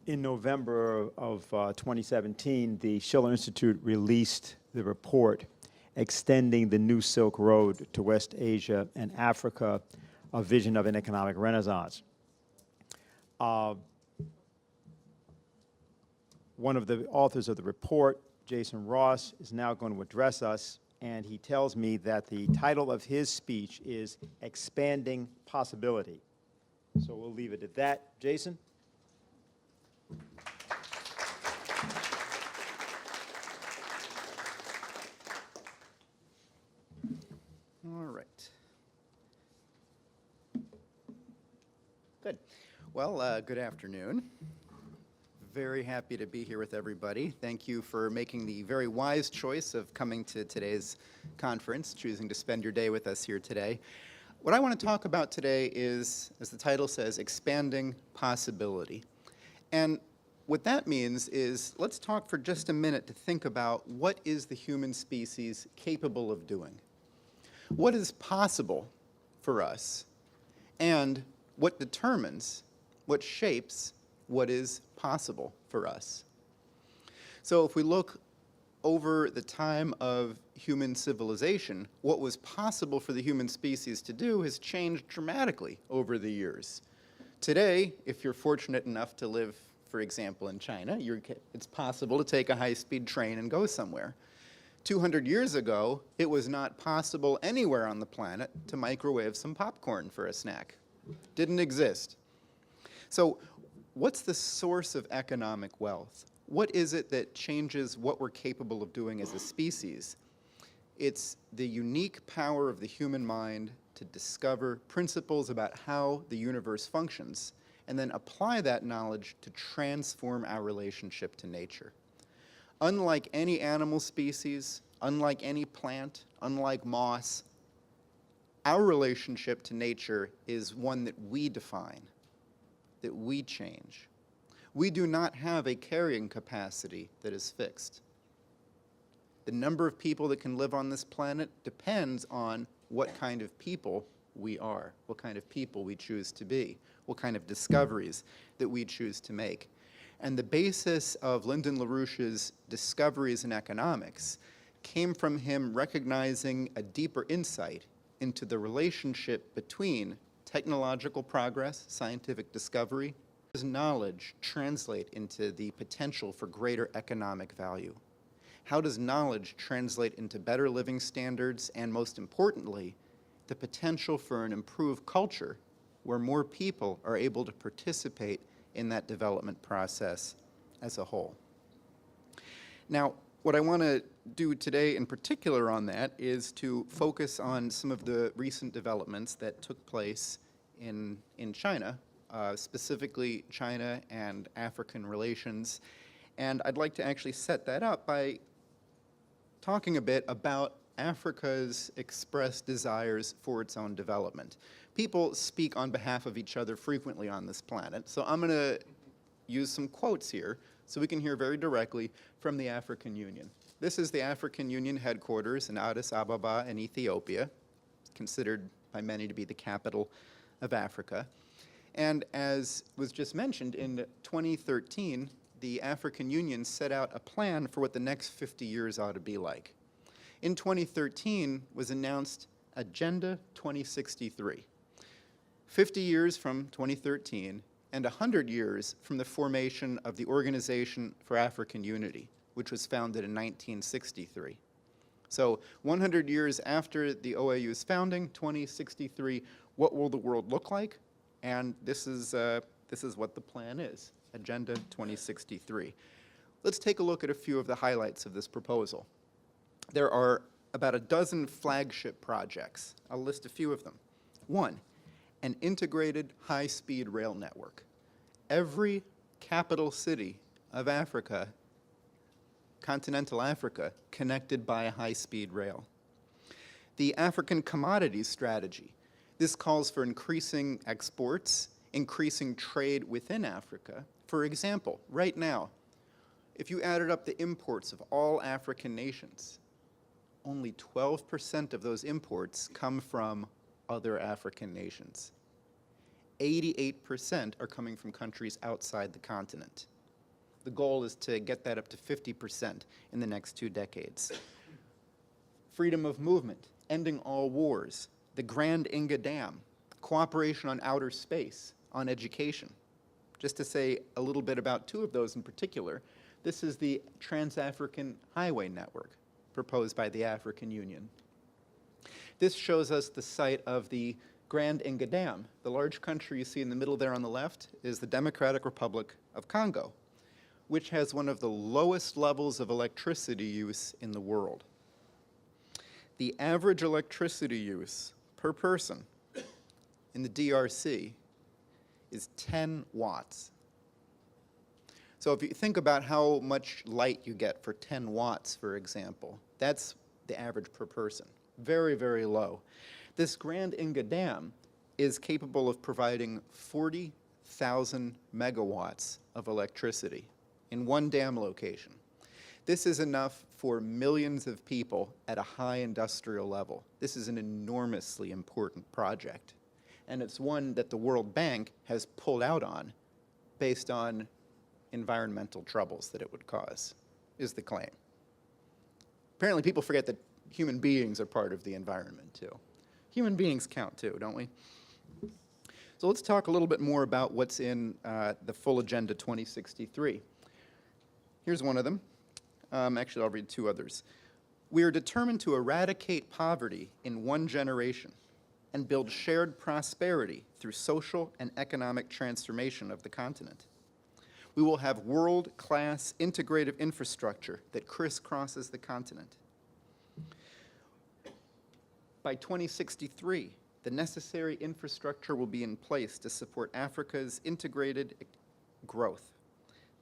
In November of 2017, the Schiller Institute released the report Extending the New Silk Road to West Asia and Africa, a Vision of an Economic Renaissance. One of the authors of the report, Jason Ross, is now going to address us, and he tells me that the title of his speech is Expanding Possibility. So we'll leave it at that. Jason? All right. Good. Well, good afternoon. Very happy to be here with everybody. Thank you for making the very wise choice of coming to today's conference, choosing to spend your day with us here today. What I want to talk about today is, as the title says, expanding possibility. And what that means is, let's talk for just a minute to think about what is the human species capable of doing. What is possible for us, and what determines, what shapes what is possible for us. So if we look over the time of human civilization, what was possible for the human species to do has changed dramatically over the years. Today, if you're fortunate enough to live, for example, in China, it's possible to take a high-speed train and go somewhere. 200 years ago, it was not possible anywhere on the planet to microwave some popcorn for a snack. Didn't exist. So what's the source of economic wealth? What is it that changes what we're capable of doing as a species? It's the unique power of the human mind to discover principles about how the universe functions and then apply that knowledge to transform our relationship to nature. Unlike any animal species, unlike any plant, unlike moss, our relationship to nature is one that we define, that we change. We do not have a carrying capacity that is fixed. The number of people that can live on this planet depends on what kind of people we are, what kind of people we choose to be, what kind of discoveries that we choose to make. And the basis of Lyndon LaRouche's discoveries in economics came from him recognizing a deeper insight into the relationship between technological progress, scientific discovery, as knowledge translate into the potential for greater economic value. How does knowledge translate into better living standards and, most importantly, the potential for an improved culture where more people are able to participate in that development process as a whole. Now, what I want to do today in particular on that is to focus on some of the recent developments that took place in China, specifically China and African relations. And I'd like to actually set that up by talking a bit about Africa's expressed desires for its own development. People speak on behalf of each other frequently on this planet, so I'm going to use some quotes here so we can hear very directly from the African Union. This is the African Union headquarters in Addis Ababa in Ethiopia, considered by many to be the capital of Africa. And as was just mentioned, in 2013, the African Union set out a plan for what the next 50 years ought to be like. In 2013 was announced Agenda 2063. 50 years from 2013 and 100 years from the formation of the Organization for African Unity, which was founded in 1963. So 100 years after the OAU's founding, 2063, what will the world look like? And this is what the plan is, Agenda 2063. Let's take a look at a few of the highlights of this proposal. There are about a dozen flagship projects. I'll list a few of them. One, an integrated high-speed rail network. Every capital city of Africa, continental Africa, connected by a high-speed rail. The African Commodities Strategy. This calls for increasing exports, increasing trade within Africa. For example, right now, if you added up the imports of all African nations, only 12% of those imports come from other African nations. 88% are coming from countries outside the continent. The goal is to get that up to 50% in the next 2 decades. Freedom of movement, ending all wars, the Grand Inga Dam, cooperation on outer space, on education. Just to say a little bit about 2 of those in particular, this is the Trans-African Highway Network proposed by the African Union. This shows us the site of the Grand Inga Dam. The large country you see in the middle there on the left is the Democratic Republic of Congo, which has one of the lowest levels of electricity use in the world. The average electricity use per person in the DRC is 10 watts. So if you think about how much light you get for 10 watts, for example, that's the average per person. Very, very low. This Grand Inga Dam is capable of providing 40,000 megawatts of electricity in one dam location. This is enough for millions of people at a high industrial level. This is an enormously important project. And it's one that the World Bank has pulled out on based on environmental troubles that it would cause, is the claim. Apparently people forget that human beings are part of the environment too. Human beings count too, don't we? So let's talk a little bit more about what's in the full Agenda 2063. Here's one of them. Actually, I'll read 2 others. We are determined to eradicate poverty in 1 generation and build shared prosperity through social and economic transformation of the continent. We will have world-class integrative infrastructure that crisscrosses the continent. By 2063, the necessary infrastructure will be in place to support Africa's integrated growth,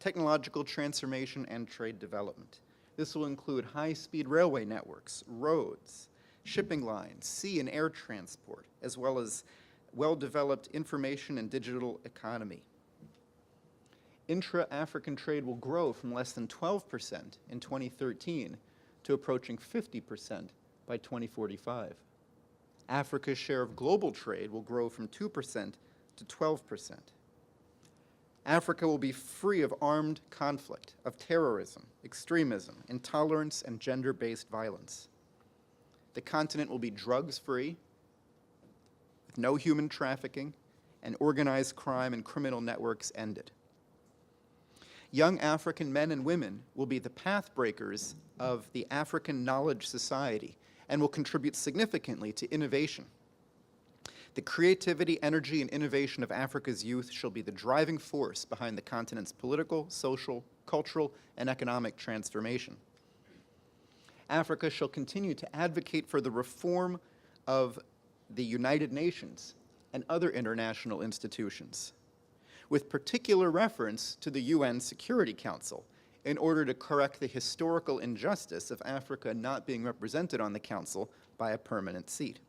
technological transformation, and trade development. This will include high-speed railway networks, roads, shipping lines, sea and air transport, as well as well-developed information and digital economy. Intra-African trade will grow from less than 12% in 2013 to approaching 50% by 2045. Africa's share of global trade will grow from 2% to 12%. Africa will be free of armed conflict, of terrorism, extremism, intolerance, and gender-based violence. The continent will be drugs-free, with no human trafficking, and organized crime and criminal networks ended. Young African men and women will be the path breakers of the African Knowledge Society and will contribute significantly to innovation. The creativity, energy, and innovation of Africa's youth shall be the driving force behind the continent's political, social, cultural, and economic transformation. Africa shall continue to advocate for the reform of the United Nations and other international institutions, with particular reference to the UN Security Council, in order to correct the historical injustice of Africa not being represented on the Council by a permanent seat.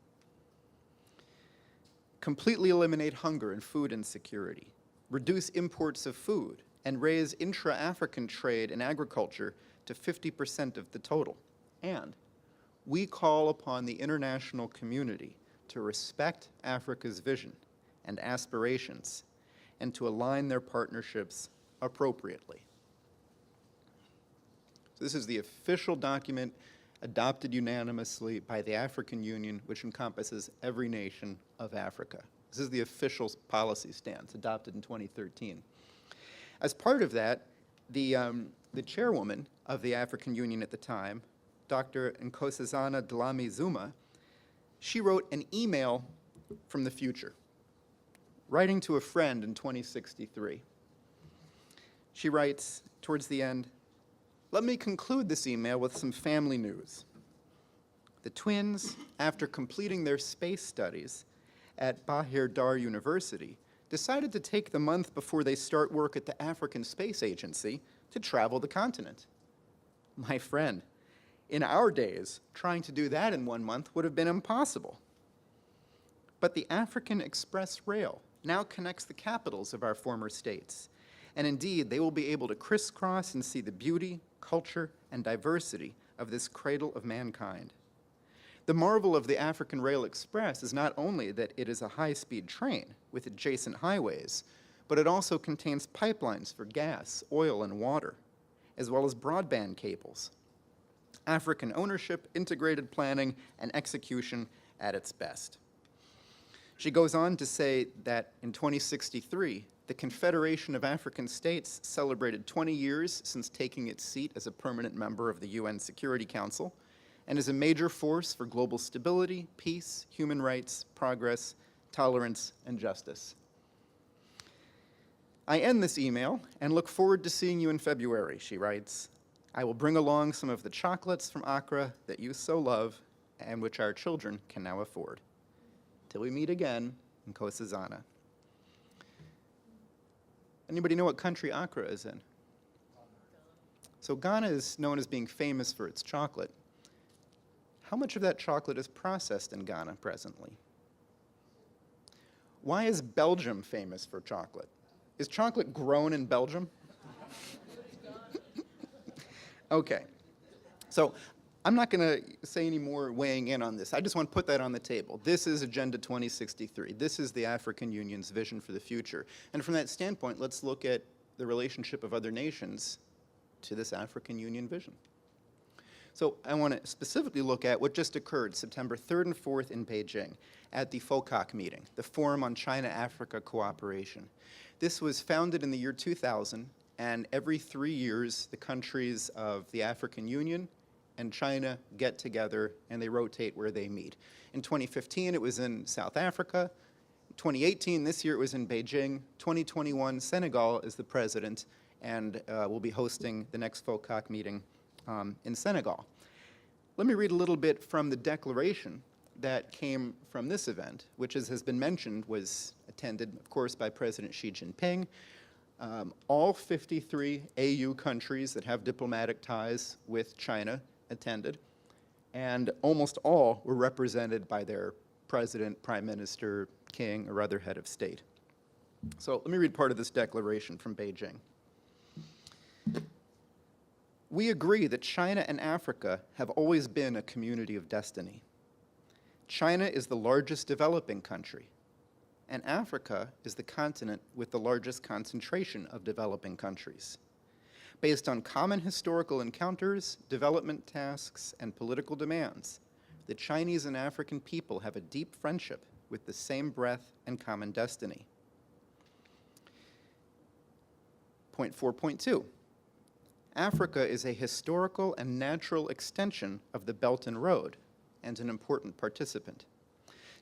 Completely eliminate hunger and food insecurity, reduce imports of food, and raise intra-African trade and agriculture to 50% of the total. And we call upon the international community to respect Africa's vision and aspirations and to align their partnerships appropriately. So this is the official document adopted unanimously by the African Union, which encompasses every nation of Africa. This is the official policy stance adopted in 2013. As part of that, the chairwoman of the African Union at the time, Dr. Nkosazana Dlamini-Zuma, she wrote an email from the future, writing to a friend in 2063. She writes towards the end, "Let me conclude this email with some family news. The twins, after completing their space studies at Bahir Dar University, decided to take the month before they start work at the African Space Agency to travel the continent. My friend, in our days, trying to do that in 1 month would have been impossible. But the African Express Rail now connects the capitals of our former states, and indeed, they will be able to crisscross and see the beauty, culture, and diversity of this cradle of mankind. The marvel of the African Rail Express is not only that it is a high-speed train with adjacent highways, but it also contains pipelines for gas, oil, and water, as well as broadband cables. African ownership, integrated planning, and execution at its best. She goes on to say that in 2063, the Confederation of African States celebrated 20 years since taking its seat as a permanent member of the UN Security Council, and is a major force for global stability, peace, human rights, progress, tolerance, and justice. I end this email and look forward to seeing you in February, she writes. I will bring along some of the chocolates from Accra that you so love and which our children can now afford. Till we meet again, Nkosazana. Anybody know what country Accra is in? So Ghana is known as being famous for its chocolate. How much of that chocolate is processed in Ghana presently? Why is Belgium famous for chocolate? Is chocolate grown in Belgium? Okay. So I'm not going to say any more weighing in on this. I just want to put that on the table. This is Agenda 2063. This is the African Union's vision for the future. And from that standpoint, let's look at the relationship of other nations to this African Union vision. So I want to specifically look at what just occurred September 3rd and 4th in Beijing at the FOCAC meeting, the Forum on China-Africa Cooperation. This was founded in the year 2000, and every 3 years, the countries of the African Union and China get together and they rotate where they meet. In 2015, it was in South Africa. 2018, this year, it was in Beijing. 2021, Senegal is the president and will be hosting the next FOCAC meeting in Senegal. Let me read a little bit from the declaration that came from this event, which, as has been mentioned, was attended, of course, by President Xi Jinping. All 53 AU countries that have diplomatic ties with China attended, and almost all were represented by their president, prime minister, king, or other head of state. So let me read part of this declaration from Beijing. We agree that China and Africa have always been a community of destiny. China is the largest developing country, and Africa is the continent with the largest concentration of developing countries. Based on common historical encounters, development tasks, and political demands, the Chinese and African people have a deep friendship with the same breadth and common destiny. Point 4.2. Africa is a historical and natural extension of the Belt and Road and an important participant.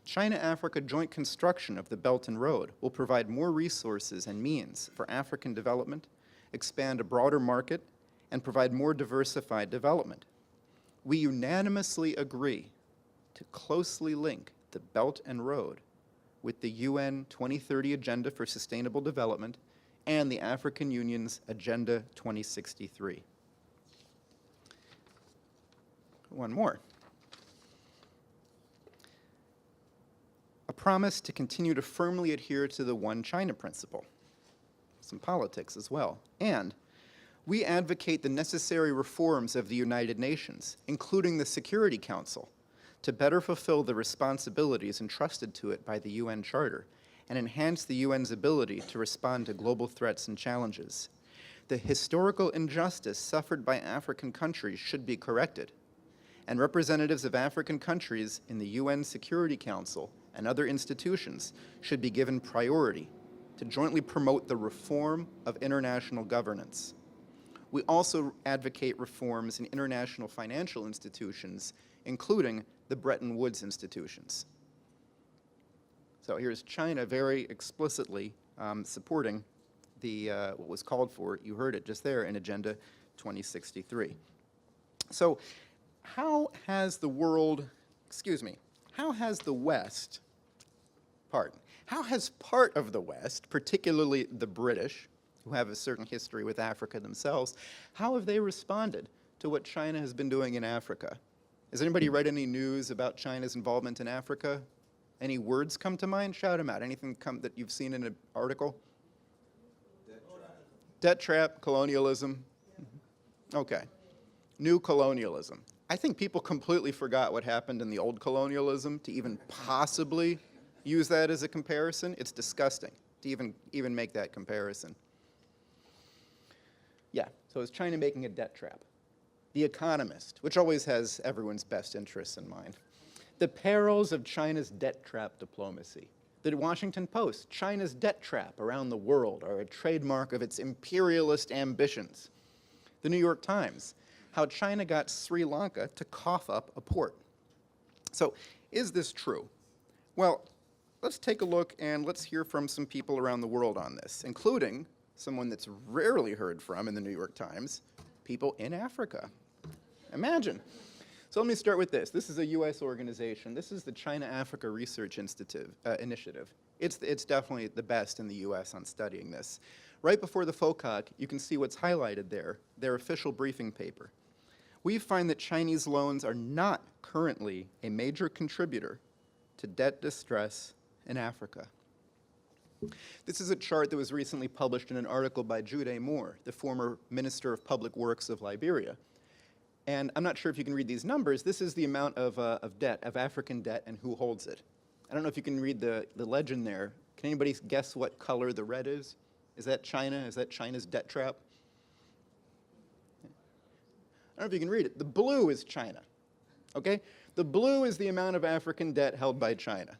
China-Africa joint construction of the Belt and Road will provide more resources and means for African development, expand a broader market, and provide more diversified development. We unanimously agree to closely link the Belt and Road with the UN 2030 Agenda for Sustainable Development and the African Union's Agenda 2063. One more. A promise to continue to firmly adhere to the One China principle. Some politics as well. And we advocate the necessary reforms of the United Nations, including the Security Council, to better fulfill the responsibilities entrusted to it by the UN Charter and enhance the UN's ability to respond to global threats and challenges. The historical injustice suffered by African countries should be corrected, and representatives of African countries in the UN Security Council and other institutions should be given priority to jointly promote the reform of international governance. We also advocate reforms in international financial institutions, including the Bretton Woods institutions. So here's China very explicitly supporting the what was called for, you heard it just there, in Agenda 2063. So how has the world, how has the West, how has part of the West, particularly the British, who have a certain history with Africa themselves, how have they responded to what China has been doing in Africa? Has anybody read any news about China's involvement in Africa? Any words come to mind? Shout them out. Anything that you've seen in an article? Debt trap, colonialism. Okay. New colonialism. I think people completely forgot what happened in the old colonialism to even possibly use that as a comparison. It's disgusting to even make that comparison. Yeah, so is China making a debt trap? The Economist, which always has everyone's best interests in mind. The perils of China's debt trap diplomacy. The Washington Post, China's debt trap around the world are a trademark of its imperialist ambitions. The New York Times, how China got Sri Lanka to cough up a port. So, is this true? Well, let's take a look and let's hear from some people around the world on this, including someone that's rarely heard from in the New York Times, people in Africa. Imagine. So let me start with this. This is a U.S. organization. This is the China-Africa Research Initiative. It's definitely the best in the U.S. on studying this. Right before the FOCAC, you can see what's highlighted there, their official briefing paper. We find that Chinese loans are not currently a major contributor to debt distress in Africa. This is a chart that was recently published in an article by Jude Moore, the former Minister of Public Works of Liberia. And I'm not sure if you can read these numbers. This is the amount of debt, of African debt, and who holds it. I don't know if you can read the legend there. Can anybody guess what color the red is? Is that China? Is that China's debt trap? I don't know if you can read it. The blue is China, okay? The blue is the amount of African debt held by China.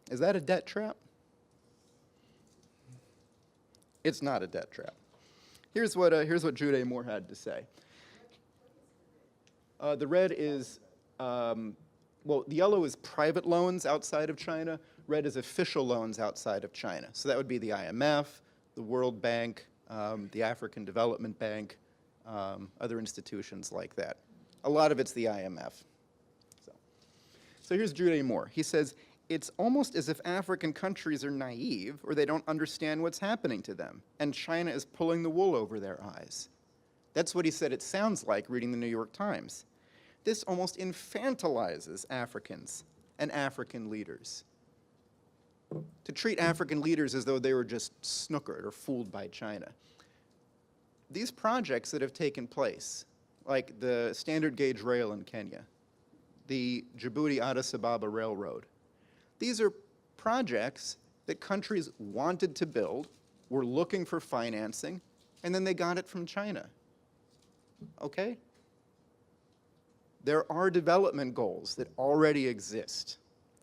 Is that a debt trap? It's not a debt trap. Here's what Jude Moore had to say. The red is, well, the yellow is private loans outside of China. Red is official loans outside of China. So that would be the IMF, the World Bank, the African Development Bank, other institutions like that. A lot of it's the IMF. So here's Jude Moore. He says, it's almost as if African countries are naive or they don't understand what's happening to them, and China is pulling the wool over their eyes. That's what he said it sounds like reading the New York Times. This almost infantilizes Africans and African leaders. To treat African leaders as though they were just snookered or fooled by China. These projects that have taken place, like the standard gauge rail in Kenya, the Djibouti-Addis Ababa Railroad, these are projects that countries wanted to build, were looking for financing, and then they got it from China. Okay? There are development goals that already exist,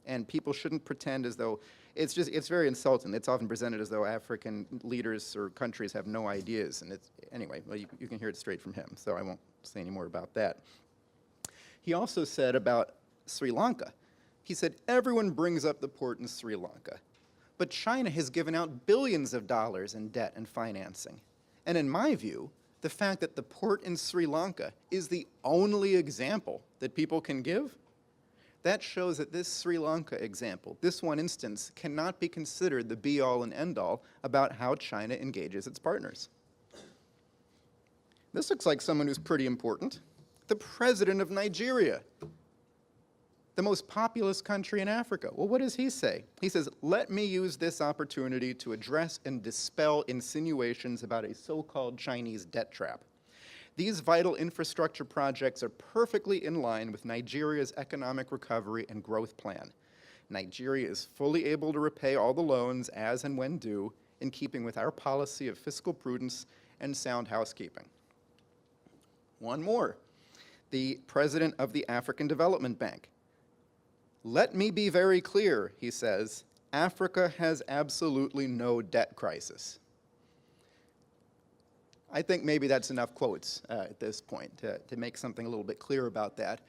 and people shouldn't pretend as though, it's very insulting. It's often presented as though African leaders or countries have no ideas, and anyway, well, you can hear it straight from him, so I won't say any more about that. He also said about Sri Lanka, he said, everyone brings up the port in Sri Lanka, but China has given out billions of dollars in debt and financing. And in my view, the fact that the port in Sri Lanka is the only example that people can give, that shows that this Sri Lanka example, this one instance, cannot be considered the be-all and end-all about how China engages its partners. This looks like someone who's pretty important. The president of Nigeria, the most populous country in Africa. Well, what does he say? He says, let me use this opportunity to address and dispel insinuations about a so-called Chinese debt trap. These vital infrastructure projects are perfectly in line with Nigeria's economic recovery and growth plan. Nigeria is fully able to repay all the loans as and when due, in keeping with our policy of fiscal prudence and sound housekeeping. One more, the president of the African Development Bank. Let me be very clear, he says, Africa has absolutely no debt crisis. I think maybe that's enough quotes at this point to make something a little bit clear about that.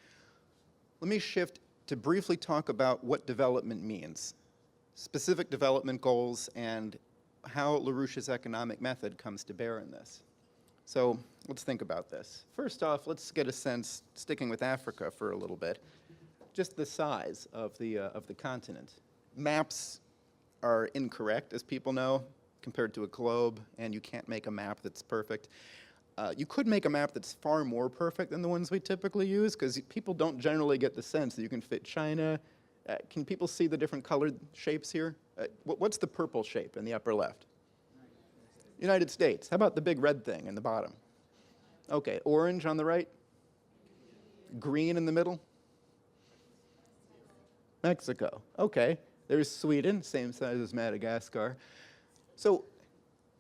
Let me shift to briefly talk about what development means, specific development goals, and how LaRouche's economic method comes to bear in this. So let's think about this. First off, let's get a sense, sticking with Africa for a little bit, just the size of the continent. Maps are incorrect, as people know, compared to a globe, and you can't make a map that's perfect. You could make a map that's far more perfect than the ones we typically use, because people don't generally get the sense that you can fit China. Can people see the different colored shapes here? What's the purple shape in the upper left? United States. How about the big red thing in the bottom? Okay, orange on the right? Green in the middle? Mexico. Okay. There's Sweden, same size as Madagascar. So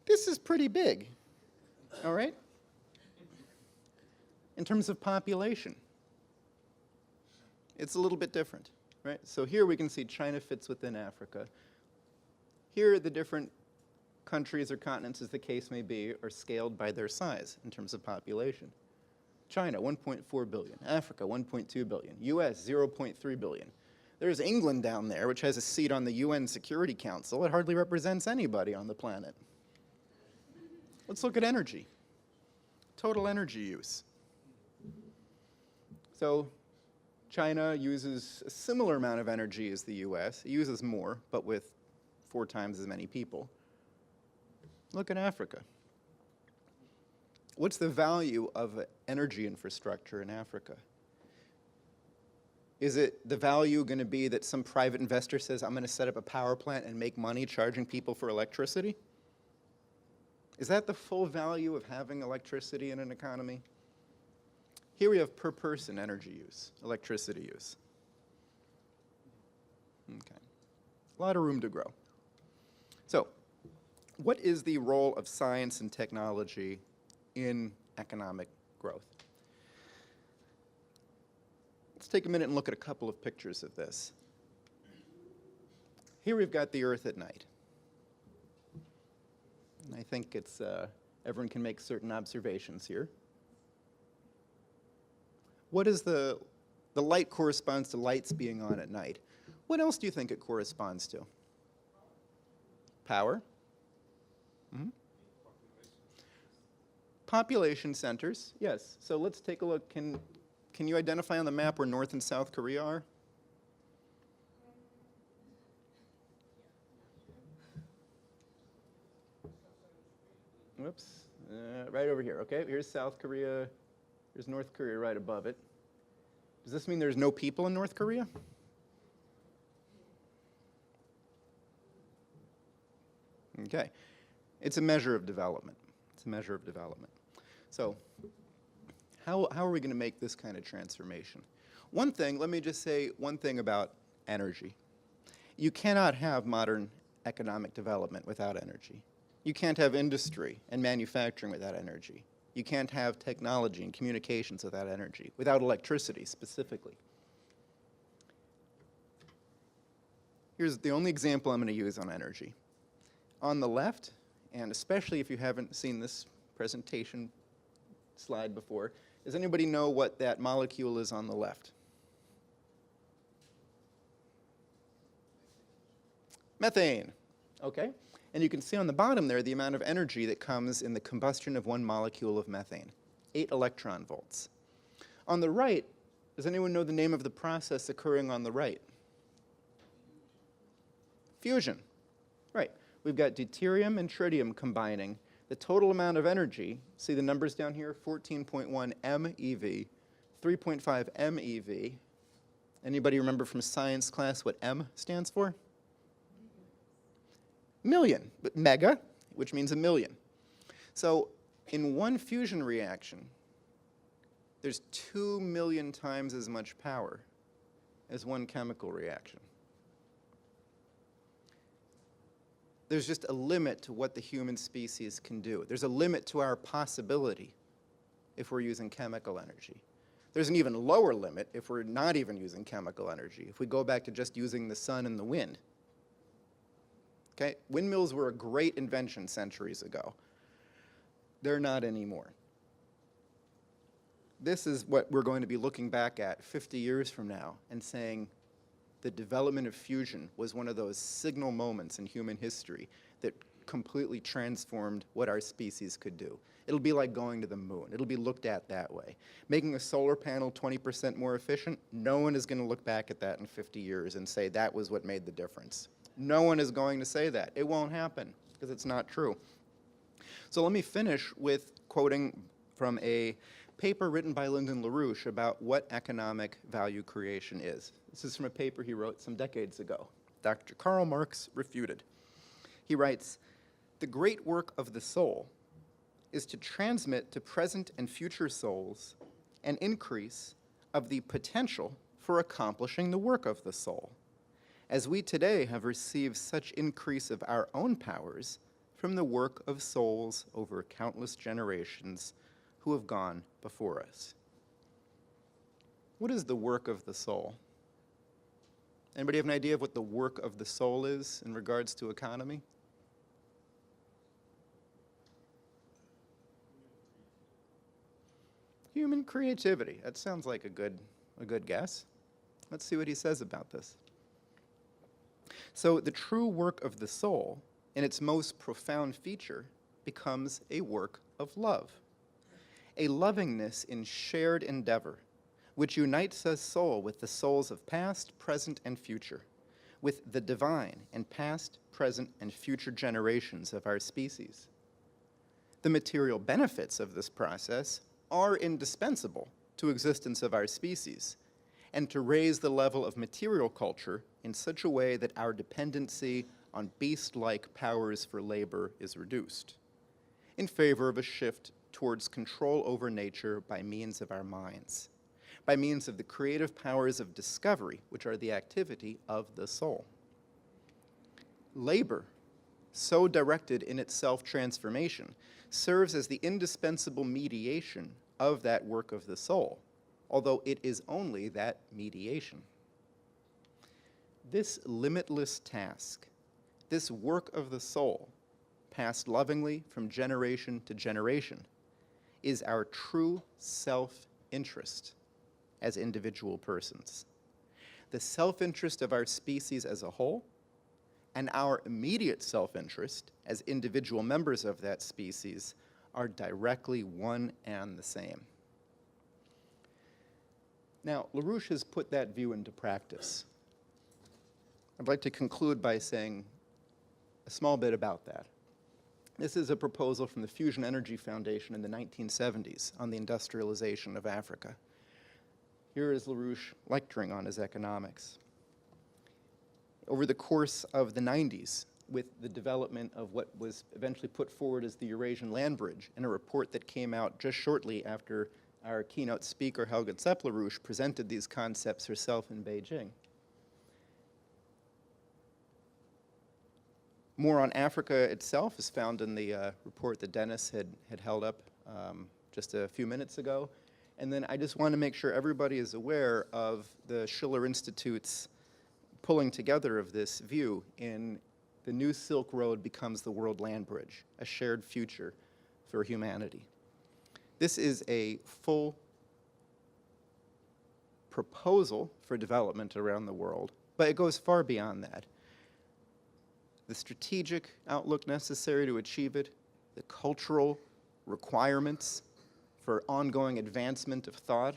this is pretty big, all right? In terms of population, it's a little bit different, right? So here we can see China fits within Africa. Here the different countries or continents, as the case may be, are scaled by their size in terms of population. China, 1.4 billion. Africa, 1.2 billion. US, 0.3 billion. There's England down there, which has a seat on the UN Security Council. It hardly represents anybody on the planet. Let's look at energy. Total energy use. So China uses a similar amount of energy as the US. It uses more, but with 4 times as many people. Look at Africa. What's the value of energy infrastructure in Africa? Is it the value going to be that some private investor says, I'm going to set up a power plant and make money charging people for electricity? Is that the full value of having electricity in an economy? Here we have per person energy use, electricity use. Okay. A lot of room to grow. So, what is the role of science and technology in economic growth? Let's take a minute and look at a couple of pictures of this. Here we've got the Earth at night. And I think it's, everyone can make certain observations here. What is the light corresponds to lights being on at night. What else do you think it corresponds to? Power? Mm-hmm. Population centers, yes. So let's take a look. Can you identify on the map where North and South Korea are? Whoops. Right over here, okay? Here's South Korea. Here's North Korea right above it. Does this mean there's no people in North Korea? Okay. It's a measure of development. It's a measure of development. So how are we going to make this kind of transformation? One thing, let me just say one thing about energy. You cannot have modern economic development without energy. You can't have industry and manufacturing without energy. You can't have technology and communications without energy, without electricity specifically. Here's the only example I'm going to use on energy. On the left, and especially if you haven't seen this presentation slide before, does anybody know what that molecule is on the left? Methane, okay? And you can see on the bottom there the amount of energy that comes in the combustion of one molecule of methane, 8 electron volts. On the right, does anyone know the name of the process occurring on the right? Fusion, right. We've got deuterium and tritium combining. The total amount of energy, see the numbers down here, 14.1 MeV, 3.5 MeV. Anybody remember from science class what M stands for? Million, but mega, which means a million. So in one fusion reaction, there's 2 million times as much power as one chemical reaction. There's just a limit to what the human species can do. There's a limit to our possibility if we're using chemical energy. There's an even lower limit if we're not even using chemical energy, if we go back to just using the sun and the wind. Okay? Windmills were a great invention centuries ago. They're not anymore. This is what we're going to be looking back at 50 years from now and saying the development of fusion was one of those signal moments in human history that completely transformed what our species could do. It'll be like going to the moon. It'll be looked at that way. Making a solar panel 20% more efficient, no one is going to look back at that in 50 years and say that was what made the difference. No one is going to say that. It won't happen because it's not true. So let me finish with quoting from a paper written by Lyndon LaRouche about what economic value creation is. This is from a paper he wrote some decades ago, Dr. Karl Marx, Refuted. He writes, "The great work of the soul is to transmit to present and future souls an increase of the potential for accomplishing the work of the soul, as we today have received such increase of our own powers from the work of souls over countless generations who have gone before us. What is the work of the soul? Anybody have an idea of what the work of the soul is in regards to economy? Human creativity. That sounds like a good guess. Let's see what he says about this. So the true work of the soul, in its most profound feature, becomes a work of love, a lovingness in shared endeavor, which unites the soul with the souls of past, present, and future, with the divine and past, present, and future generations of our species. The material benefits of this process are indispensable to existence of our species, and to raise the level of material culture in such a way that our dependency on beast-like powers for labor is reduced, in favor of a shift towards control over nature by means of our minds, by means of the creative powers of discovery, which are the activity of the soul. Labor, so directed in its self-transformation, serves as the indispensable mediation of that work of the soul, although it is only that mediation. This limitless task, this work of the soul, passed lovingly from generation to generation, is our true self-interest as individual persons. The self-interest of our species as a whole, and our immediate self-interest as individual members of that species are directly one and the same. Now, LaRouche has put that view into practice. I'd like to conclude by saying a small bit about that. This is a proposal from the Fusion Energy Foundation in the 1970s on the industrialization of Africa. Here is LaRouche lecturing on his economics. Over the course of the 90s, with the development of what was eventually put forward as the Eurasian Land Bridge, in a report that came out just shortly after our keynote speaker, Helga LaRouche, presented these concepts herself in Beijing. More on Africa itself is found in the report that Dennis had held up just a few minutes ago. And then I just want to make sure everybody is aware of the Schiller Institute's pulling together of this view in The New Silk Road Becomes the World Land Bridge, a shared future for humanity. This is a full proposal for development around the world, but it goes far beyond that. The strategic outlook necessary to achieve it, the cultural requirements for ongoing advancement of thought,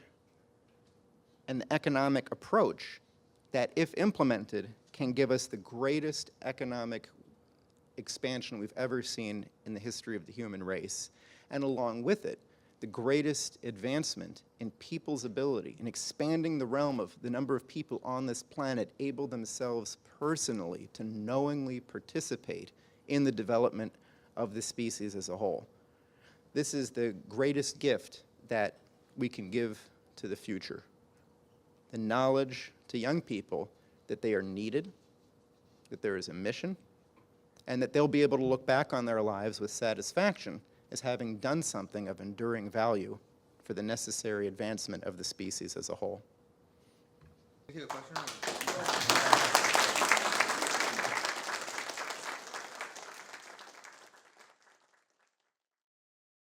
and the economic approach that, if implemented, can give us the greatest economic expansion we've ever seen in the history of the human race, and along with it, the greatest advancement in people's ability in expanding the realm of the number of people on this planet able themselves personally to knowingly participate in the development of the species as a whole. This is the greatest gift that we can give to the future. The knowledge to young people that they are needed, that there is a mission, and that they'll be able to look back on their lives with satisfaction as having done something of enduring value for the necessary advancement of the species as a whole. Take a question.